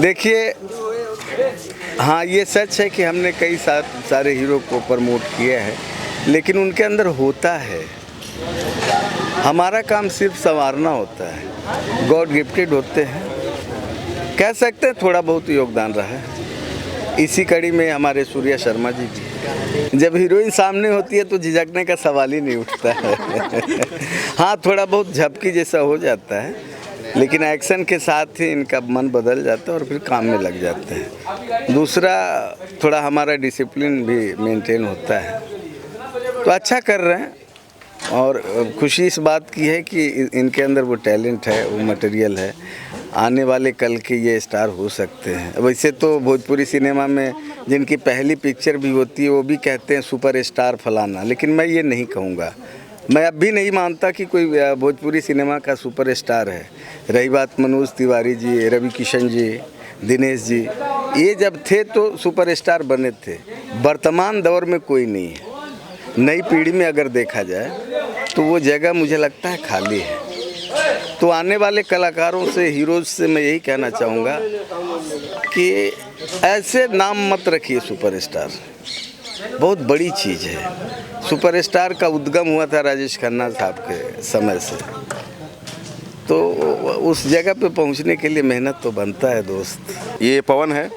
देखिए, हाँ ये सच है कि हमने कई सारे हीरो को प्रमोट किया है, लेकिन उनके अंदर होता है। हमारा काम सिर्फ संवारना होता है। गॉड गिफ्टेड होते हैं, कह सकते हैं थोड़ा बहुत योगदान रहा है। इसी कड़ी में हमारे सूर्या शर्मा जी भी, जब हीरोइन सामने होती है तो झिझकने का सवाल ही नहीं उठता है। हाँ, थोड़ा बहुत झपकी जैसा हो जाता है, लेकिन एक्शन के साथ ही इनका मन बदल जाता है और फिर काम में लग जाते हैं। दूसरा, थोड़ा हमारा डिसिप्लिन भी मेंटेन होता है, तो अच्छा कर रहे हैं। और खुशी इस बात की है कि इनके अंदर वो टैलेंट है, वो मटेरियल है, आने वाले कल के ये स्टार हो सकते हैं। वैसे तो भोजपुरी सिनेमा में जिनकी पहली पिक्चर भी होती है वो भी कहते हैं सुपर स्टार फलाना, लेकिन मैं ये नहीं कहूँगा। मैं अब भी नहीं मानता कि कोई भोजपुरी सिनेमा का सुपर स्टार है। रही बात मनोज तिवारी जी, रवि किशन जी, दिनेश जी, ये जब थे तो सुपर स्टार बने थे। वर्तमान दौर में कोई नहीं है। नई पीढ़ी में अगर देखा जाए तो वो जगह मुझे लगता है खाली है। तो आने वाले कलाकारों से, हीरोज़ से मैं यही कहना चाहूँगा कि ऐसे नाम मत रखिए सुपरस्टार। बहुत बड़ी चीज़ है। सुपरस्टार का उद्गम हुआ था राजेश खन्ना साहब के समय से, तो उस जगह पे पहुंचने के लिए मेहनत तो बनता है दोस्त। ये पवन है,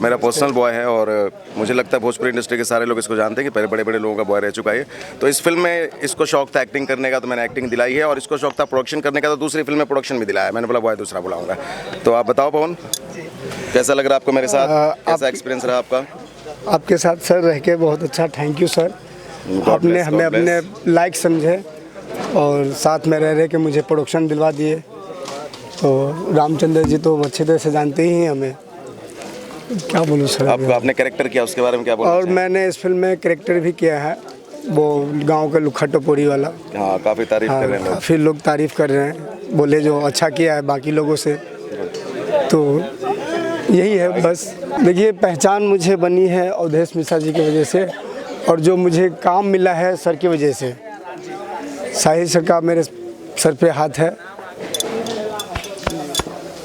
मेरा पर्सनल बॉय है और मुझे लगता है भोजपुरी इंडस्ट्री के सारे लोग इसको जानते हैं कि पहले बड़े बड़े लोगों का बॉय रह चुका है। तो इस फिल्म में इसको शौक था एक्टिंग करने का, तो मैंने एक्टिंग दिलाई है, और इसको शौक था प्रोडक्शन करने का, तो दूसरी फिल्म में प्रोडक्शन भी दिलाया। मैंने बोला बॉय दूसरा बुलाऊंगा। तो आप बताओ पवन, कैसा लग रहा है आपको मेरे साथ? कैसा एक्सपीरियंस रहा आपका? आपके साथ सर रह के बहुत अच्छा, थैंक यू सर। आपने हमें अपने लाइक समझे और साथ में रह के मुझे प्रोडक्शन दिलवा दिए। तो रामचंद्र जी तो अच्छे तरह से जानते ही हैं हमें, क्या बोलूँ सर। आपने कैरेक्टर किया, उसके बारे में क्या बोलना? और मैंने इस फिल्म में कैरेक्टर भी किया है, वो गांव का लुखा टपोरी वाला। हाँ, काफ़ी तारीफ कर रहे हैं लोग। काफ़ी लोग तारीफ़ कर रहे हैं, बोले जो अच्छा किया है बाकी लोगों से। तो यही है बस। देखिए, पहचान मुझे बनी है अवधेश मिश्रा जी की वजह से, और जो मुझे काम मिला है सर की वजह से। साहिल सर का मेरे सर पे हाथ है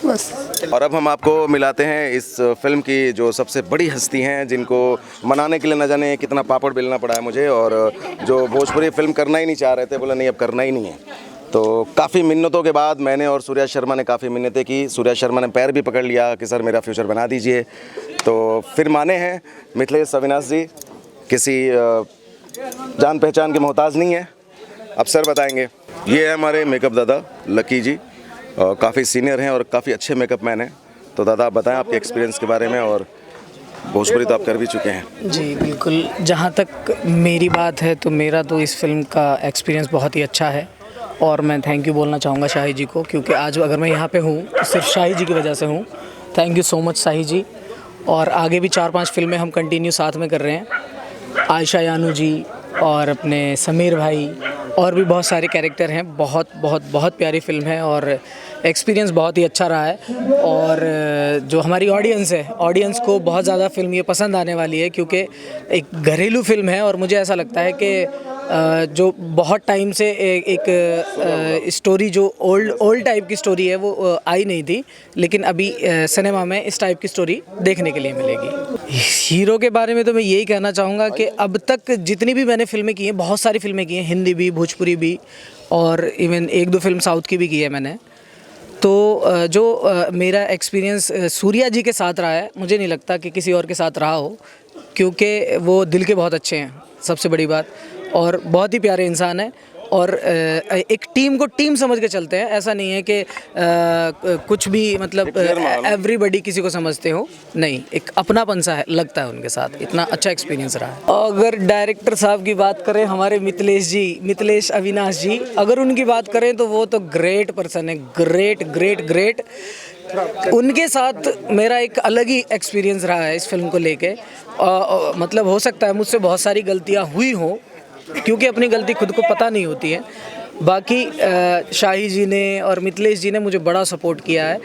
बस। और अब हम आपको मिलाते हैं इस फिल्म की जो सबसे बड़ी हस्ती हैं, जिनको मनाने के लिए न जाने कितना पापड़ बेलना पड़ा है मुझे, और जो भोजपुरी फिल्म करना ही नहीं चाह रहे थे, बोला नहीं अब करना ही नहीं है। तो काफ़ी मिन्नतों के बाद मैंने और सूर्या शर्मा ने काफ़ी मिन्नतें की। सूर्या शर्मा ने पैर भी पकड़ लिया कि सर मेरा फ्यूचर बना दीजिए, तो फिर माने हैं। मिथिलेश अविनाश जी किसी जान पहचान के मोहताज नहीं है, अब सर बताएंगे। ये है हमारे मेकअप दादा लकी जी, काफ़ी सीनियर हैं और काफ़ी अच्छे मेकअप मैन हैं। तो दादा आप बताएं आपके एक्सपीरियंस के बारे में, और भोजपुरी तो आप कर भी चुके हैं। जी बिल्कुल, जहाँ तक मेरी बात है तो मेरा तो इस फिल्म का एक्सपीरियंस बहुत ही अच्छा है, और मैं थैंक यू बोलना चाहूँगा शाही जी को, क्योंकि आज अगर मैं यहाँ पे हूँ तो सिर्फ शाही जी की वजह से हूँ। थैंक यू सो मच शाही जी। और आगे भी 4-5 फिल्में हम कंटिन्यू साथ में कर रहे हैं। आयशा यानू जी और अपने समीर भाई और भी बहुत सारे कैरेक्टर हैं। बहुत बहुत बहुत प्यारी फिल्म है और एक्सपीरियंस बहुत ही अच्छा रहा है। और जो हमारी ऑडियंस है, ऑडियंस को बहुत ज़्यादा फिल्म ये पसंद आने वाली है, क्योंकि एक घरेलू फिल्म है। और मुझे ऐसा लगता है कि जो बहुत टाइम से एक स्टोरी जो ओल्ड टाइप की स्टोरी है वो आई नहीं थी, लेकिन अभी सिनेमा में इस टाइप की स्टोरी देखने के लिए मिलेगी। हीरो के बारे में तो मैं यही कहना चाहूँगा कि अब तक जितनी भी मैंने फिल्में की हैं, बहुत सारी फिल्में की हैं, हिंदी भी, भोजपुरी भी, और इवन 1-2 फिल्म साउथ की भी की है मैंने। तो जो मेरा एक्सपीरियंस सूर्या जी के साथ रहा है, मुझे नहीं लगता कि किसी और के साथ रहा हो, क्योंकि वो दिल के बहुत अच्छे हैं, सबसे बड़ी बात, और बहुत ही प्यारे इंसान है। और एक टीम को टीम समझ के चलते हैं। ऐसा नहीं है कि कुछ भी मतलब एवरीबॉडी किसी को समझते हो, नहीं, एक अपनापन सा है, लगता है उनके साथ। इतना अच्छा एक्सपीरियंस रहा है। अगर डायरेक्टर साहब की बात करें, हमारे मिथिलेश जी, मिथिलेश अविनाश जी, अगर उनकी बात करें तो वो तो ग्रेट पर्सन है, ग्रेट ग्रेट ग्रेट। उनके साथ मेरा एक अलग ही एक्सपीरियंस रहा है इस फिल्म को लेके। मतलब हो सकता है मुझसे बहुत सारी गलतियाँ हुई हों, क्योंकि अपनी गलती खुद को पता नहीं होती है। बाकी शाही जी ने और मिथिलेश जी ने मुझे बड़ा सपोर्ट किया है।